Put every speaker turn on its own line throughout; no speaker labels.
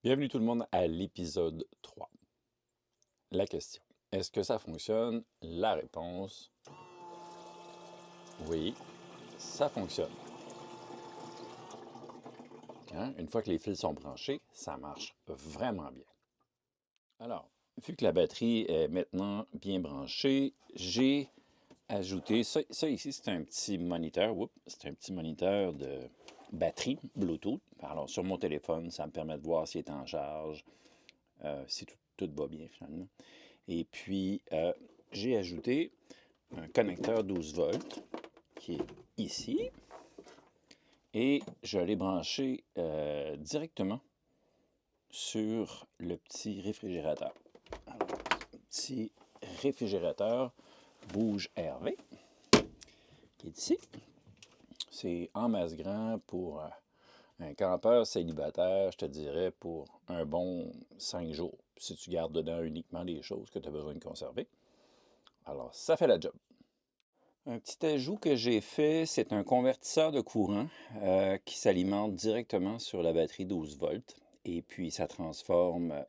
Bienvenue tout le monde à l'épisode 3. La question, est-ce que ça fonctionne? La réponse, oui, ça fonctionne. Hein? Une fois que les fils sont branchés, ça marche vraiment bien. Alors, vu que la batterie est maintenant bien branchée, j'ai ajouté, ça ici c'est un petit moniteur, c'est un petit moniteur de batterie Bluetooth. Alors sur mon téléphone, ça me permet de voir s'il est en charge, si tout va bien finalement. Et puis, j'ai ajouté un connecteur 12 volts qui est ici. Et je l'ai branché directement sur le petit réfrigérateur. Alors, le petit réfrigérateur Bouge RV qui est ici. C'est en masse grand pour un campeur célibataire, je te dirais, pour un bon 5 jours, si tu gardes dedans uniquement les choses que tu as besoin de conserver. Alors, ça fait la job. Un petit ajout que j'ai fait, c'est un convertisseur de courant qui s'alimente directement sur la batterie 12 volts et puis ça transforme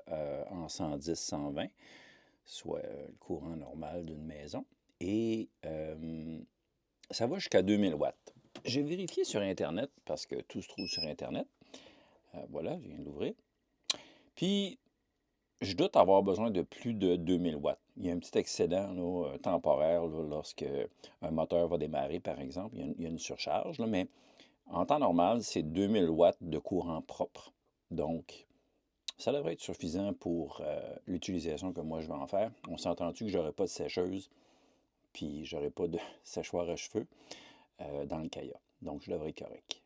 en 110-120, soit le courant normal d'une maison. Et ça va jusqu'à 2000 watts. J'ai vérifié sur Internet parce que tout se trouve sur Internet. Voilà, je viens de l'ouvrir. Puis, je doute avoir besoin de plus de 2000 watts. Il y a un petit excédent là, temporaire là, lorsque un moteur va démarrer, par exemple. Il y a une surcharge, là, mais en temps normal, c'est 2000 watts de courant propre. Donc, ça devrait être suffisant pour l'utilisation que moi je vais en faire. On s'entend-tu que je n'aurai pas de sécheuse, puis je n'aurai pas de séchoir à cheveux dans le kayak. Donc, je devrais être correct.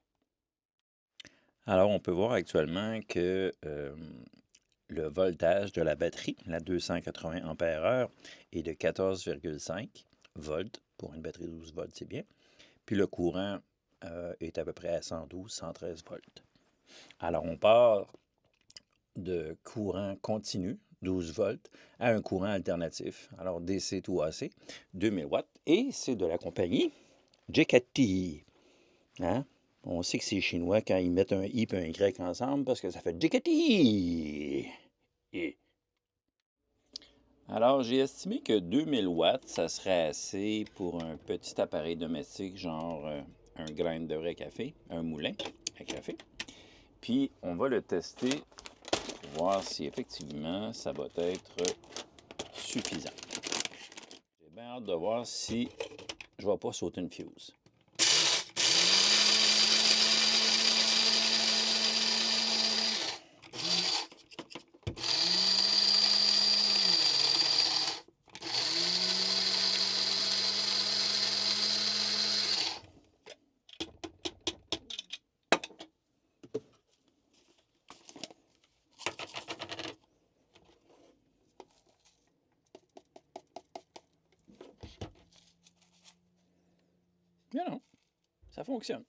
Alors, on peut voir actuellement que le voltage de la batterie, la 280 ampères-heure, est de 14,5 volts. Pour une batterie 12 volts, c'est bien. Puis le courant est à peu près à 112-113 volts. Alors, on part de courant continu, 12 volts, à un courant alternatif. Alors, DC to AC, 2000 watts. Et c'est de la compagnie Jekati. Hein? On sait que c'est chinois quand ils mettent un I et un Y ensemble parce que ça fait Jekati. Alors, j'ai estimé que 2000 watts, ça serait assez pour un petit appareil domestique, genre un grinder à café, un moulin à café. Puis, on va le tester pour voir si effectivement ça va être suffisant. J'ai bien hâte de voir si je ne vais pas sauter une fuse. Non, non, ça fonctionne.